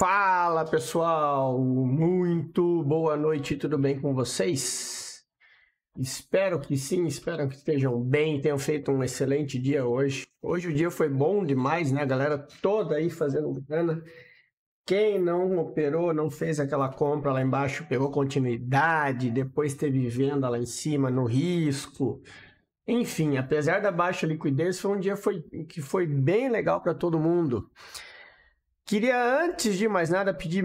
Fala pessoal, muito boa noite, tudo bem com vocês? Espero que sim, espero que estejam bem, tenham feito um excelente dia hoje. Hoje o dia foi bom demais, né? A galera toda aí fazendo grana. Quem não operou, não fez aquela compra lá embaixo, pegou continuidade, depois teve venda lá em cima no risco. Enfim, apesar da baixa liquidez, foi um dia que foi bem legal para todo mundo. Queria, antes de mais nada, pedir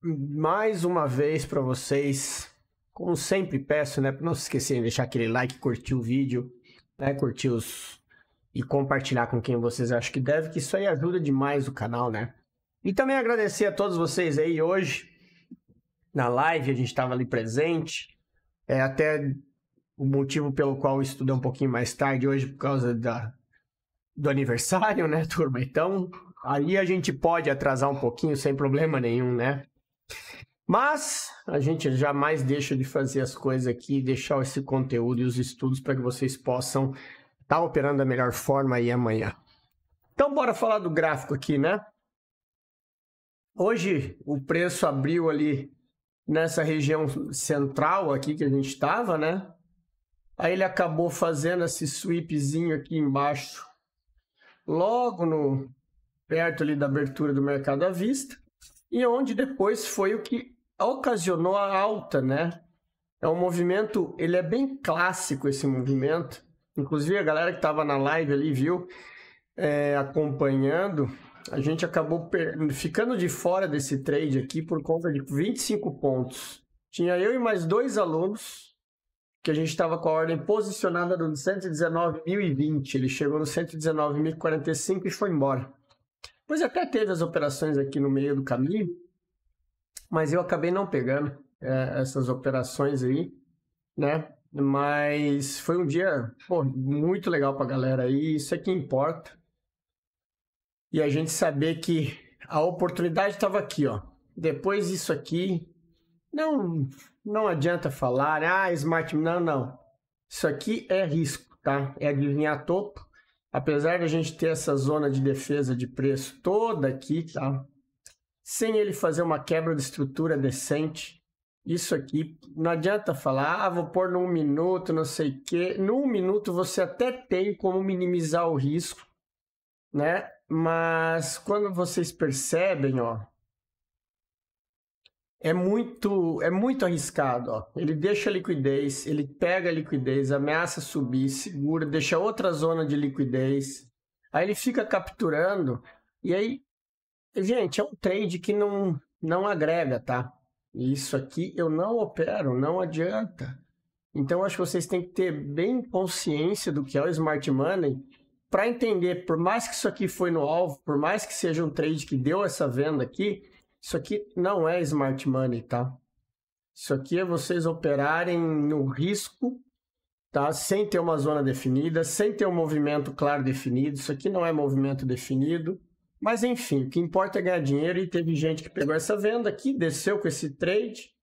mais uma vez para vocês, como sempre peço, né, para não se esquecerem de deixar aquele like, curtir o vídeo, né, e compartilhar com quem vocês acham que deve, que isso aí ajuda demais o canal, né? E também agradecer a todos vocês aí hoje, na live, a gente estava ali presente, até o motivo pelo qual eu estudei um pouquinho mais tarde hoje, por causa do aniversário, né, turma? Então, aí a gente pode atrasar um pouquinho sem problema nenhum, né? Mas a gente jamais deixa de fazer as coisas aqui, deixar esse conteúdo e os estudos para que vocês possam estar operando da melhor forma aí amanhã. Então, bora falar do gráfico aqui, né? Hoje o preço abriu ali nessa região central aqui que a gente estava, né? Aí ele acabou fazendo esse sweepzinho aqui embaixo, logo perto ali da abertura do mercado à vista, e onde depois foi o que ocasionou a alta, né? É um movimento, ele é bem clássico esse movimento, inclusive a galera que estava na live ali viu, acompanhando, a gente acabou ficando de fora desse trade aqui por conta de 25 pontos. Tinha eu e mais 2 alunos, que a gente estava com a ordem posicionada no 119.020, ele chegou no 119.045 e foi embora. Pois até teve as operações aqui no meio do caminho, mas eu acabei não pegando essas operações aí, né? Mas foi um dia muito legal para a galera aí, isso é que importa. E a gente saber que a oportunidade estava aqui, ó. Depois disso aqui, não adianta falar, Smart, não. Isso aqui é risco, tá? É adivinhar topo. Apesar de a gente ter essa zona de defesa de preço toda aqui, tá? Sem ele fazer uma quebra de estrutura decente, isso aqui, não adianta falar, vou pôr no 1 minuto, não sei o quê. No 1 minuto você até tem como minimizar o risco, né? Mas quando vocês percebem, ó, é muito arriscado, ó. Ele deixa a liquidez, ele pega a liquidez, ameaça subir, segura, deixa outra zona de liquidez. Aí ele fica capturando e aí, gente, é um trade que não agrega, tá? Isso aqui eu não opero, não adianta. Então acho que vocês têm que ter bem consciência do que é o Smart Money para entender, por mais que isso aqui foi no alvo, por mais que seja um trade que deu essa venda aqui, isso aqui não é Smart Money, tá? Isso aqui é vocês operarem no risco, tá? Sem ter uma zona definida, sem ter um movimento claro definido. Isso aqui não é movimento definido. Mas enfim, o que importa é ganhar dinheiro e teve gente que pegou essa venda aqui, desceu com esse trade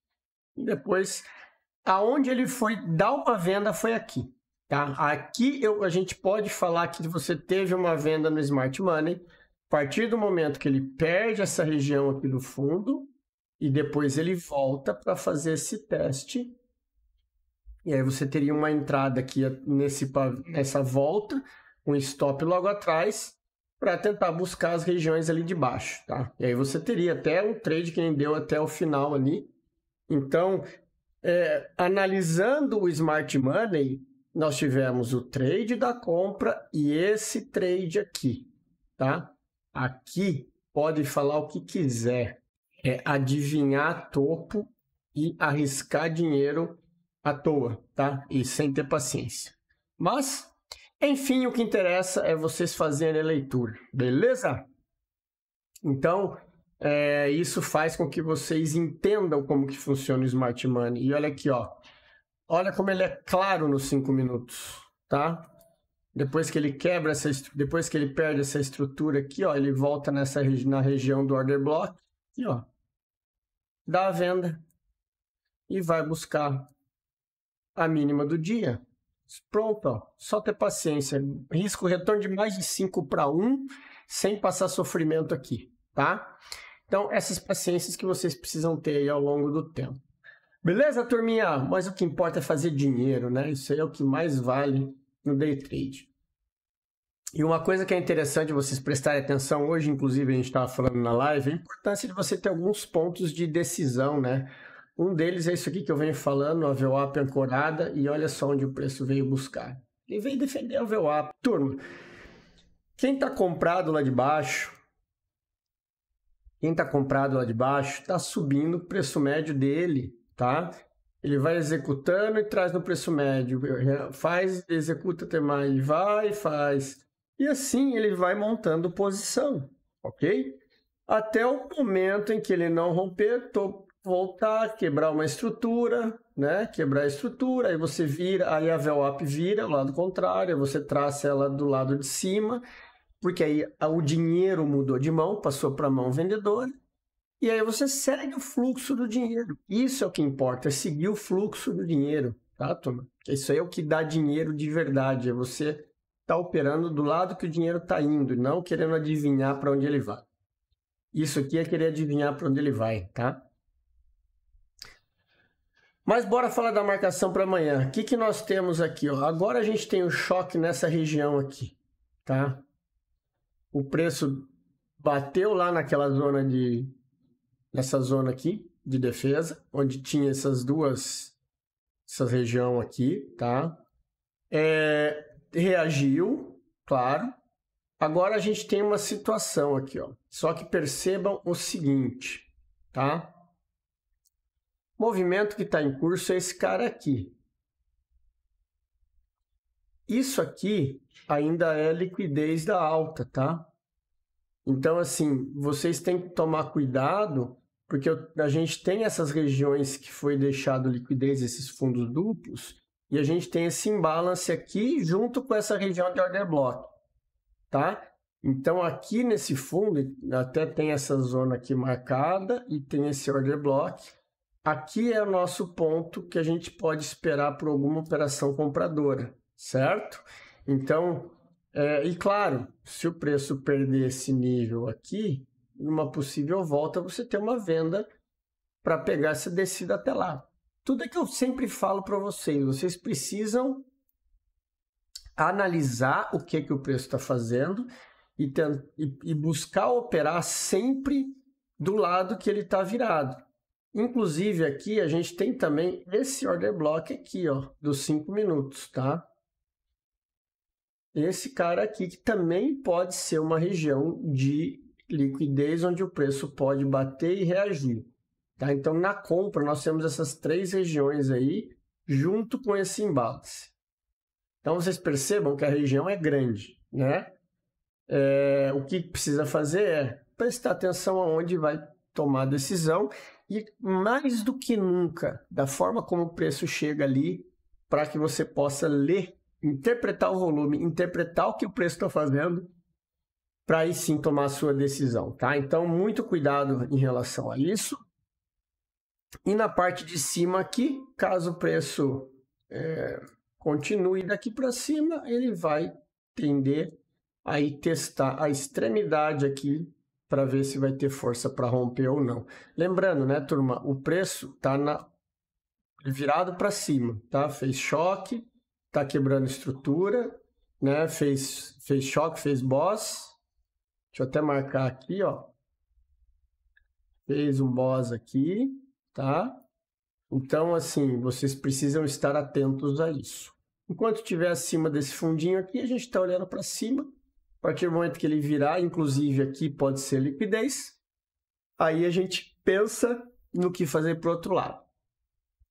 e depois, aonde ele foi dar uma venda foi aqui, tá? Aqui a gente pode falar que você teve uma venda no Smart Money, a partir do momento que ele perde essa região aqui do fundo e depois ele volta para fazer esse teste. E aí você teria uma entrada aqui nessa volta, um stop logo atrás, para tentar buscar as regiões ali de baixo, tá? E aí você teria até um trade que nem deu até o final ali. Então, analisando o Smart Money, nós tivemos o trade da compra e esse trade aqui, tá? Aqui pode falar o que quiser, é adivinhar topo e arriscar dinheiro à toa, tá? E sem ter paciência. Mas, enfim, o que interessa é vocês fazerem a leitura, beleza? Então, isso faz com que vocês entendam como que funciona o Smart Money. E olha aqui, ó. Olha como ele é claro nos 5 minutos, tá? Depois que ele quebra depois que ele perde essa estrutura aqui, ó, ele volta na região do order block, e ó, dá a venda e vai buscar a mínima do dia. Pronto, ó, só ter paciência. Risco retorno de mais de 5 para 1, sem passar sofrimento aqui, tá? Então, essas paciências que vocês precisam ter aí ao longo do tempo. Beleza, turminha? Mas o que importa é fazer dinheiro, né? Isso aí é o que mais vale no day trade. E uma coisa que é interessante vocês prestarem atenção, hoje inclusive a gente estava falando na live, é a importância de você ter alguns pontos de decisão, né? Um deles é isso aqui que eu venho falando, a VWAP ancorada, e olha só onde o preço veio buscar. Ele veio defender a VWAP. Turma, quem está comprado lá de baixo, está subindo o preço médio dele, tá? Ele vai executando e traz no preço médio, faz, executa até mais, vai, faz. E assim ele vai montando posição, ok? Até o momento em que ele não romper, voltar, quebrar uma estrutura, né? Quebrar a estrutura, aí você vira, aí a VWAP vira ao lado contrário, aí você traça ela do lado de cima, porque aí o dinheiro mudou de mão, passou para a mão vendedora, e aí você segue o fluxo do dinheiro. Isso é o que importa, é seguir o fluxo do dinheiro, tá, turma? Isso aí é o que dá dinheiro de verdade, é você tá operando do lado que o dinheiro está indo, não querendo adivinhar para onde ele vai. Isso aqui é querer adivinhar para onde ele vai, tá? Mas bora falar da marcação para amanhã. O que nós temos aqui? Ó? Agora a gente tem o choque nessa região aqui, tá? O preço bateu lá naquela zona nessa zona aqui de defesa, onde tinha essa região aqui, tá? Reagiu, claro. Agora a gente tem uma situação aqui, ó. Só que percebam o seguinte, tá? O movimento que está em curso é esse cara aqui. Isso aqui ainda é liquidez da alta, tá? Então, assim, vocês têm que tomar cuidado, porque a gente tem essas regiões que foi deixado liquidez, esses fundos duplos, e a gente tem esse imbalance aqui junto com essa região de order block, tá? Então, aqui nesse fundo, até tem essa zona aqui marcada e tem esse order block. Aqui é o nosso ponto que a gente pode esperar por alguma operação compradora, certo? Então, e claro, se o preço perder esse nível aqui, numa possível volta, você tem uma venda para pegar essa descida até lá. Tudo é que eu sempre falo para vocês, vocês precisam analisar o que o preço está fazendo e buscar operar sempre do lado que ele está virado. Inclusive aqui a gente tem também esse order block aqui, ó, dos 5 minutos, tá? Esse cara aqui que também pode ser uma região de liquidez onde o preço pode bater e reagir, tá? Então na compra nós temos essas 3 regiões aí junto com esse imbalance. Então vocês percebam que a região é grande, né? O que precisa fazer é prestar atenção aonde vai tomar a decisão e mais do que nunca, da forma como o preço chega ali, para que você possa ler, interpretar o volume, interpretar o que o preço está fazendo, para aí sim tomar a sua decisão, tá? Então, muito cuidado em relação a isso. E na parte de cima aqui, caso o preço continue daqui para cima, ele vai tender a testar a extremidade aqui para ver se vai ter força para romper ou não. Lembrando, né, turma, o preço está virado para cima, tá? Fez choque, está quebrando estrutura, né? Fez choque, fez boss. Deixa eu até marcar aqui, ó. Fez um boss aqui, tá? Então, assim, vocês precisam estar atentos a isso. Enquanto estiver acima desse fundinho aqui, a gente está olhando para cima. A partir do momento que ele virar, inclusive aqui pode ser liquidez, aí a gente pensa no que fazer para o outro lado.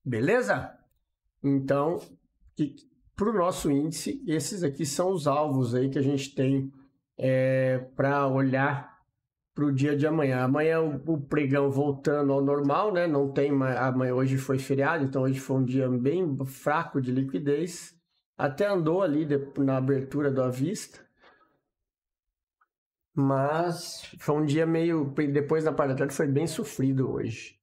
Beleza? Então, para o nosso índice, esses aqui são os alvos aí que a gente tem para olhar para o dia de amanhã. Amanhã o pregão voltando ao normal, né? Não tem mais, amanhã, hoje foi feriado, então hoje foi um dia bem fraco de liquidez. Até andou ali na abertura do à vista. Mas foi um dia meio... Depois da parte da tarde foi bem sofrido hoje,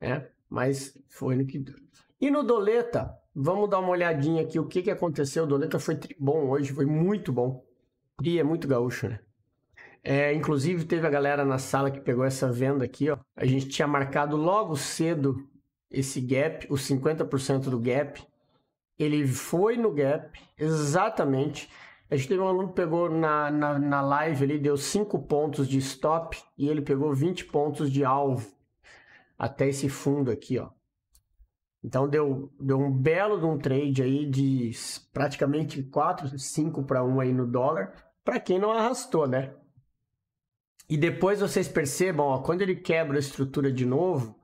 né? Mas foi no que deu. E no Doleta, vamos dar uma olhadinha aqui o que aconteceu. O Doleta foi bom hoje, foi muito bom. E é muito gaúcho, né? Inclusive teve a galera na sala que pegou essa venda aqui, ó. A gente tinha marcado logo cedo esse gap, os 50% do gap. Ele foi no gap, exatamente. A gente teve um aluno que pegou na live ali, deu 5 pontos de stop e ele pegou 20 pontos de alvo até esse fundo aqui, ó. Então deu um belo de um trade aí de praticamente 4, 5 para 1 aí no dólar, para quem não arrastou, né? E depois vocês percebam, ó, quando ele quebra a estrutura de novo,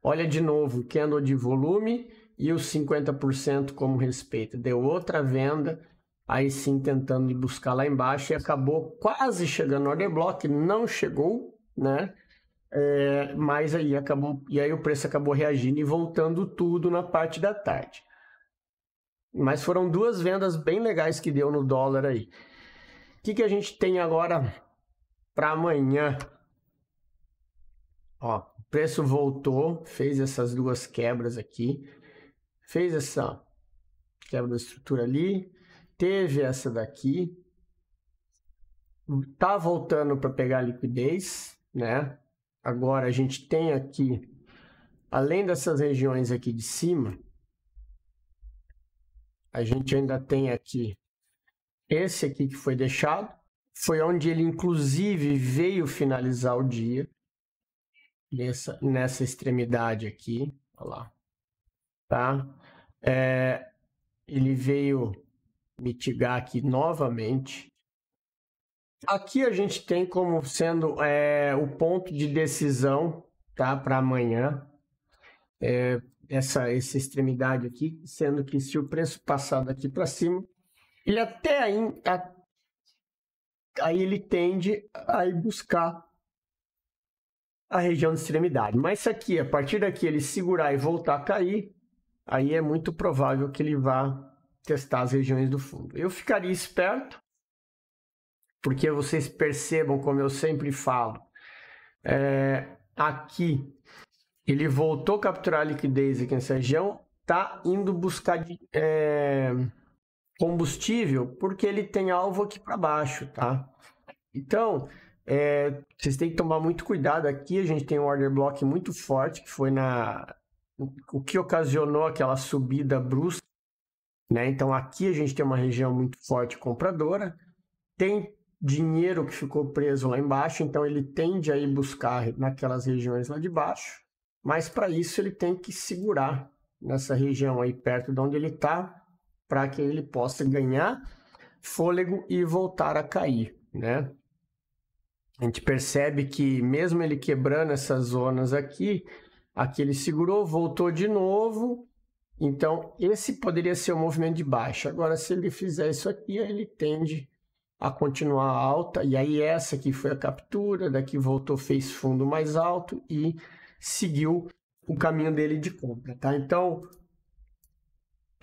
olha de novo, candle de volume e os 50% como respeito. Deu outra venda, aí sim tentando buscar lá embaixo e acabou quase chegando no order block, não chegou, né? Mas aí acabou, e aí o preço acabou reagindo e voltando tudo na parte da tarde. Mas foram 2 vendas bem legais que deu no dólar aí. O que a gente tem agora para amanhã? Ó, o preço voltou, fez essas 2 quebras aqui, fez essa quebra da estrutura ali, teve essa daqui, tá voltando para pegar liquidez, né? Agora a gente tem aqui, além dessas regiões aqui de cima, a gente ainda tem aqui esse aqui que foi deixado, foi onde ele inclusive veio finalizar o dia, nessa extremidade aqui, olha lá, tá? Ele veio mitigar aqui novamente. Aqui a gente tem como sendo o ponto de decisão, tá, para amanhã, essa extremidade aqui, sendo que se o preço passar daqui para cima, ele até aí ele tende a ir buscar a região de extremidade. Mas isso aqui, a partir daqui ele segurar e voltar a cair, aí é muito provável que ele vá testar as regiões do fundo. Eu ficaria esperto, porque vocês percebam, como eu sempre falo, aqui ele voltou a capturar a liquidez aqui nessa região, tá indo buscar combustível, porque ele tem alvo aqui para baixo, tá? Então, vocês têm que tomar muito cuidado aqui. A gente tem um order block muito forte, que foi o que ocasionou aquela subida brusca, né? Então, aqui a gente tem uma região muito forte compradora, tem dinheiro que ficou preso lá embaixo, então ele tende a ir buscar naquelas regiões lá de baixo, mas para isso ele tem que segurar nessa região aí perto de onde ele está, para que ele possa ganhar fôlego e voltar a cair, né? A gente percebe que mesmo ele quebrando essas zonas aqui ele segurou, voltou de novo, então esse poderia ser o movimento de baixa. Agora, se ele fizer isso aqui, ele tende a continuar alta, e aí essa aqui foi a captura, daqui voltou, fez fundo mais alto e seguiu o caminho dele de compra, tá? Então,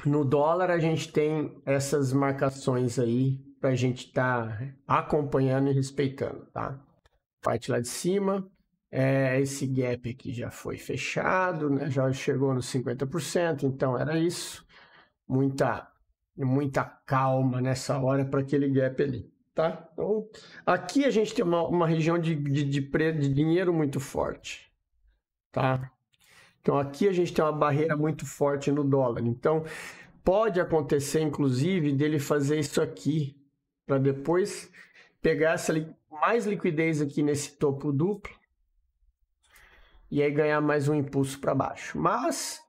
no dólar a gente tem essas marcações aí para a gente estar acompanhando e respeitando, tá? Parte lá de cima, esse gap aqui já foi fechado, né? Já chegou nos 50%, então era isso. Muita calma nessa hora para aquele gap ali, tá? Então, aqui a gente tem uma região de dinheiro muito forte, tá? Então, aqui a gente tem uma barreira muito forte no dólar. Então, pode acontecer, inclusive, dele fazer isso aqui, para depois pegar mais liquidez aqui nesse topo duplo e aí ganhar mais um impulso para baixo. Mas,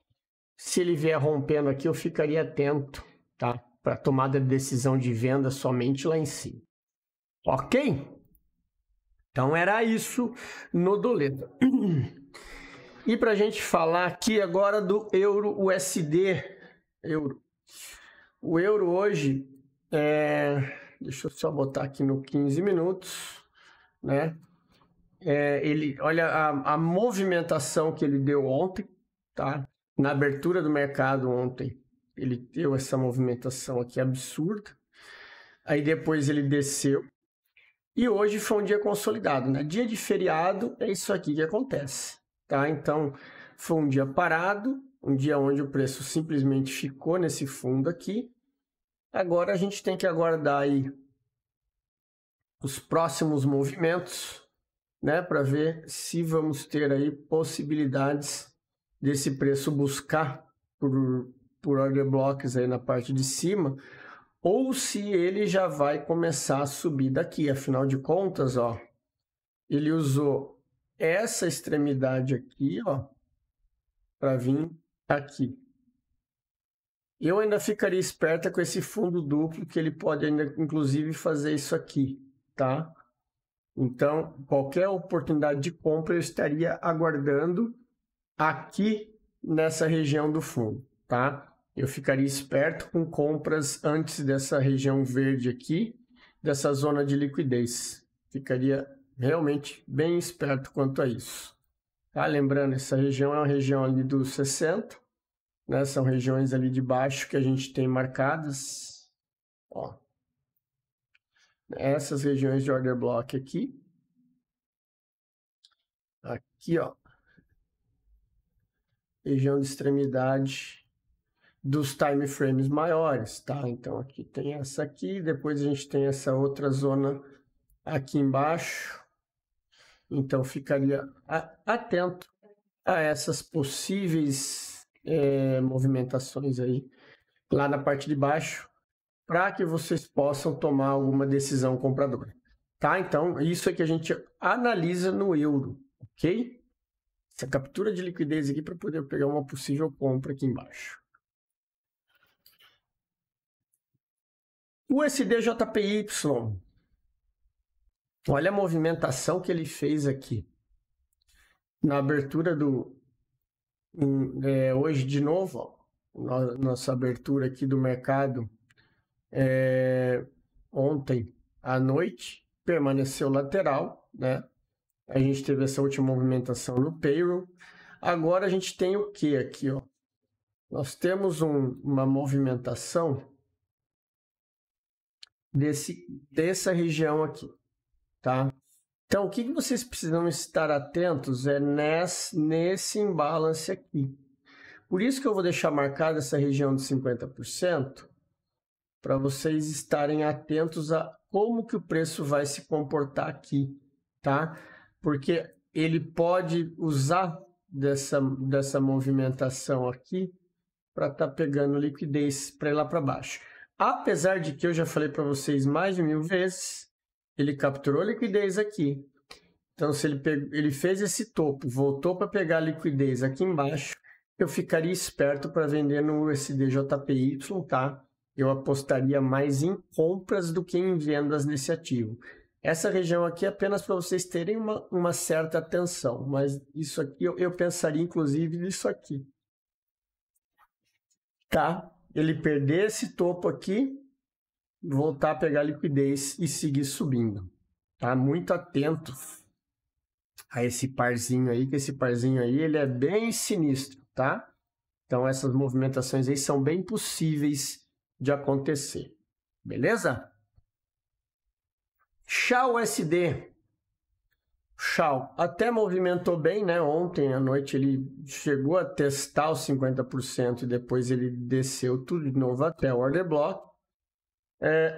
se ele vier rompendo aqui, eu ficaria atento, tá? Para tomada de decisão de venda somente lá em cima. Ok? Então, era isso no doleta. E para a gente falar aqui agora do euro USD. O euro hoje, deixa eu só botar aqui no 15 minutos, né? Olha a movimentação que ele deu ontem, tá? Na abertura do mercado ontem, ele deu essa movimentação aqui absurda. Aí depois ele desceu. E hoje foi um dia consolidado, né? Dia de feriado, é isso aqui que acontece. Tá? Então, foi um dia parado, um dia onde o preço simplesmente ficou nesse fundo aqui. Agora a gente tem que aguardar aí os próximos movimentos, né, para ver se vamos ter aí possibilidades desse preço buscar por order blocks aí na parte de cima, ou se ele já vai começar a subir daqui. Afinal de contas, ó, ele usou essa extremidade aqui, ó, para vir aqui. Eu ainda ficaria esperta com esse fundo duplo, que ele pode ainda, inclusive, fazer isso aqui, tá? Então, qualquer oportunidade de compra eu estaria aguardando aqui nessa região do fundo, tá? Eu ficaria esperto com compras antes dessa região verde aqui, dessa zona de liquidez. Ficaria realmente bem esperto quanto a isso. Tá? Lembrando, essa região é uma região ali dos 60, né? São regiões ali de baixo que a gente tem marcadas. Ó. Essas regiões de order block aqui. Aqui, ó. Região de extremidade dos time frames maiores, tá? Então aqui tem essa aqui, depois a gente tem essa outra zona aqui embaixo. Então ficaria atento a essas possíveis movimentações aí lá na parte de baixo, para que vocês possam tomar alguma decisão compradora, tá? Então isso é que a gente analisa no euro, ok? Essa captura de liquidez aqui para poder pegar uma possível compra aqui embaixo. O USD-JPY, olha a movimentação que ele fez aqui. Na abertura hoje de novo, ó, nossa abertura aqui do mercado ontem à noite, permaneceu lateral, né? A gente teve essa última movimentação no payroll. Agora a gente tem o que aqui, ó? Nós temos uma movimentação dessa região aqui, tá? Então, o que vocês precisam estar atentos é nesse imbalance aqui. Por isso que eu vou deixar marcada essa região de 50%, para vocês estarem atentos a como que o preço vai se comportar aqui, tá? Porque ele pode usar dessa movimentação aqui para estar pegando liquidez para ir lá para baixo. Apesar de que eu já falei para vocês mais de 1000 vezes, ele capturou liquidez aqui. Então, se ele fez esse topo, voltou para pegar liquidez aqui embaixo, eu ficaria esperto para vender no USD-JPY, tá? Eu apostaria mais em compras do que em vendas nesse ativo. Essa região aqui é apenas para vocês terem uma certa atenção, mas isso aqui eu pensaria inclusive nisso aqui, tá? Ele perder esse topo aqui, voltar a pegar liquidez e seguir subindo, tá? Muito atento a esse parzinho aí, que esse parzinho aí ele é bem sinistro, tá? Então essas movimentações aí são bem possíveis de acontecer, beleza? XAU-USD. XAU até movimentou bem, né? Ontem à noite ele chegou a testar os 50% e depois ele desceu tudo de novo até o order block.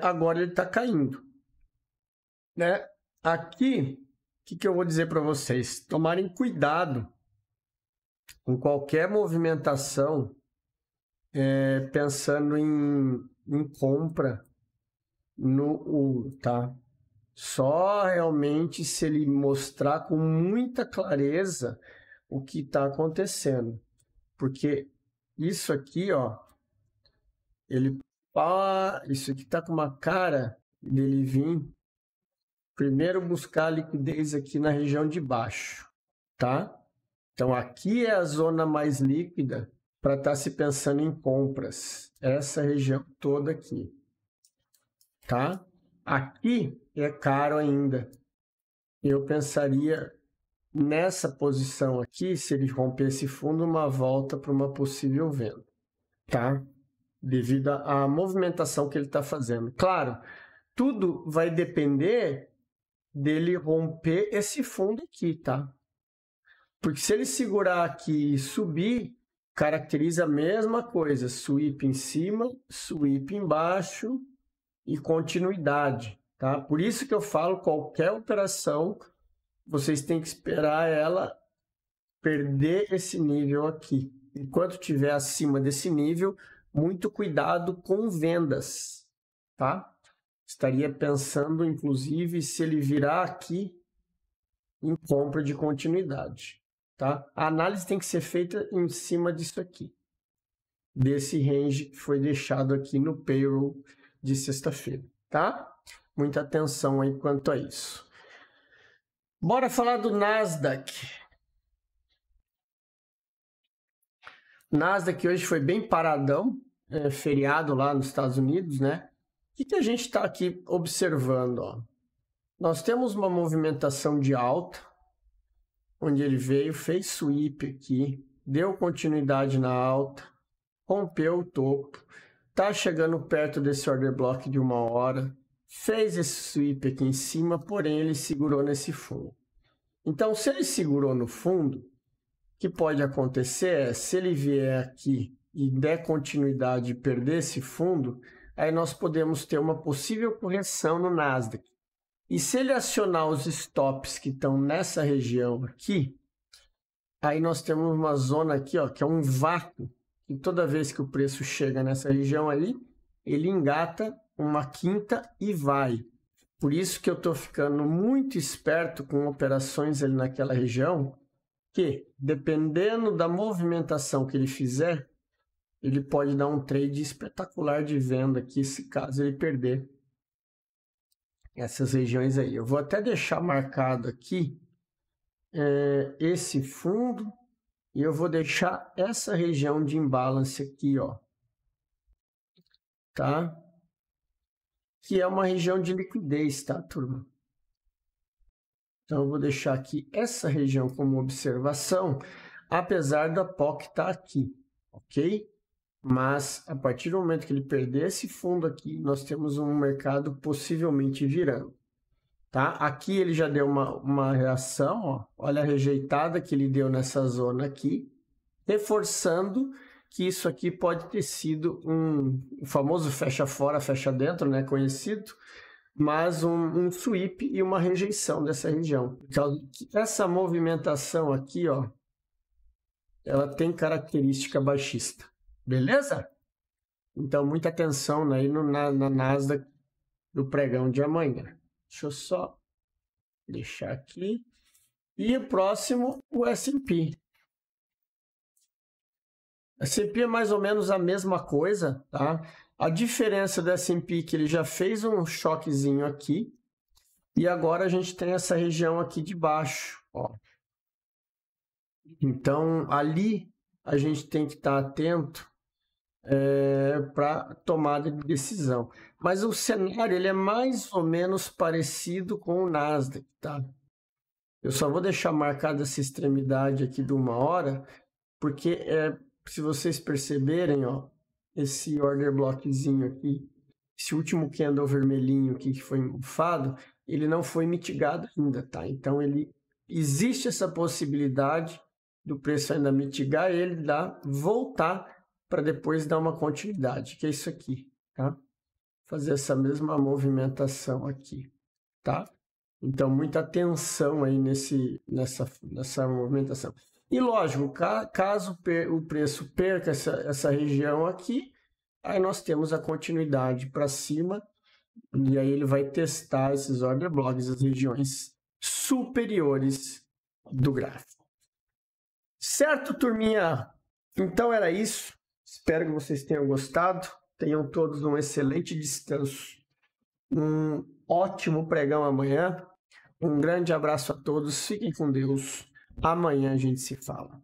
Agora ele está caindo, né? Aqui, o que eu vou dizer para vocês? Tomarem cuidado com qualquer movimentação pensando em compra no tá? Só realmente se ele mostrar com muita clareza o que está acontecendo. Porque isso aqui, ó, isso aqui está com uma cara dele vir primeiro buscar a liquidez aqui na região de baixo, tá? Então aqui é a zona mais líquida para estar se pensando em compras. Essa região toda aqui, tá? Aqui é caro ainda. Eu pensaria nessa posição aqui, se ele romper esse fundo, uma volta para uma possível venda, tá? Devido à movimentação que ele está fazendo. Claro, tudo vai depender dele romper esse fundo aqui, tá? Porque se ele segurar aqui e subir, caracteriza a mesma coisa, sweep em cima, sweep embaixo e continuidade, tá? Por isso que eu falo, qualquer operação, vocês têm que esperar ela perder esse nível aqui. Enquanto estiver acima desse nível, muito cuidado com vendas, tá? Estaria pensando, inclusive, se ele virar aqui em compra de continuidade, tá? A análise tem que ser feita em cima disso aqui, desse range que foi deixado aqui no payroll de sexta-feira, tá? Muita atenção aí quanto a isso. Bora falar do Nasdaq. Nasdaq hoje foi bem paradão, feriado lá nos Estados Unidos, né? O que a gente está aqui observando? Ó? Nós temos uma movimentação de alta, onde ele veio, fez sweep aqui, deu continuidade na alta, rompeu o topo, está chegando perto desse order block de 1 hora, fez esse sweep aqui em cima, porém ele segurou nesse fundo. Então, se ele segurou no fundo, o que pode acontecer é, se ele vier aqui e der continuidade e perder esse fundo, aí nós podemos ter uma possível correção no Nasdaq. E se ele acionar os stops que estão nessa região aqui, aí nós temos uma zona aqui, ó, que é um vácuo, e toda vez que o preço chega nessa região aí, ele engata uma quinta e vai. Por isso que eu estou ficando muito esperto com operações ali naquela região, que, dependendo da movimentação que ele fizer, ele pode dar um trade espetacular de venda aqui, se caso ele perder essas regiões aí. Eu vou até deixar marcado aqui esse fundo e eu vou deixar essa região de imbalance aqui, ó, tá? Que é uma região de liquidez, tá, turma? Então, eu vou deixar aqui essa região como observação, apesar da POC estar aqui, ok? Mas, a partir do momento que ele perder esse fundo aqui, nós temos um mercado possivelmente virando, tá? Aqui ele já deu uma reação, ó, olha a rejeitada que ele deu nessa zona aqui, reforçando que isso aqui pode ter sido o famoso fecha fora, fecha dentro, né, conhecido, mas um sweep e uma rejeição dessa região. Então, essa movimentação aqui, ó, ela tem característica baixista, beleza? Então, muita atenção aí na Nasdaq do pregão de amanhã. Deixa eu só deixar aqui. E o próximo, o S&P. S&P é mais ou menos a mesma coisa, tá? A diferença do S&P é que ele já fez um choquezinho aqui e agora a gente tem essa região aqui de baixo, ó. Então, ali a gente tem que estar atento para tomada de decisão. Mas o cenário ele é mais ou menos parecido com o Nasdaq, tá? Eu só vou deixar marcada essa extremidade aqui de 1 hora, porque se vocês perceberem, ó, esse order blockzinho aqui, esse último candle vermelhinho aqui que foi mofado, ele não foi mitigado ainda, tá? Então, existe essa possibilidade do preço ainda mitigar ele, voltar para depois dar uma continuidade, que é isso aqui, tá? Fazer essa mesma movimentação aqui, tá? Então, muita atenção aí nessa movimentação. E lógico, caso o preço perca essa região aqui, aí nós temos a continuidade para cima, e aí ele vai testar esses order blocks, as regiões superiores do gráfico. Certo, turminha? Então era isso. Espero que vocês tenham gostado. Tenham todos um excelente descanso. Um ótimo pregão amanhã. Um grande abraço a todos. Fiquem com Deus. Amanhã a gente se fala.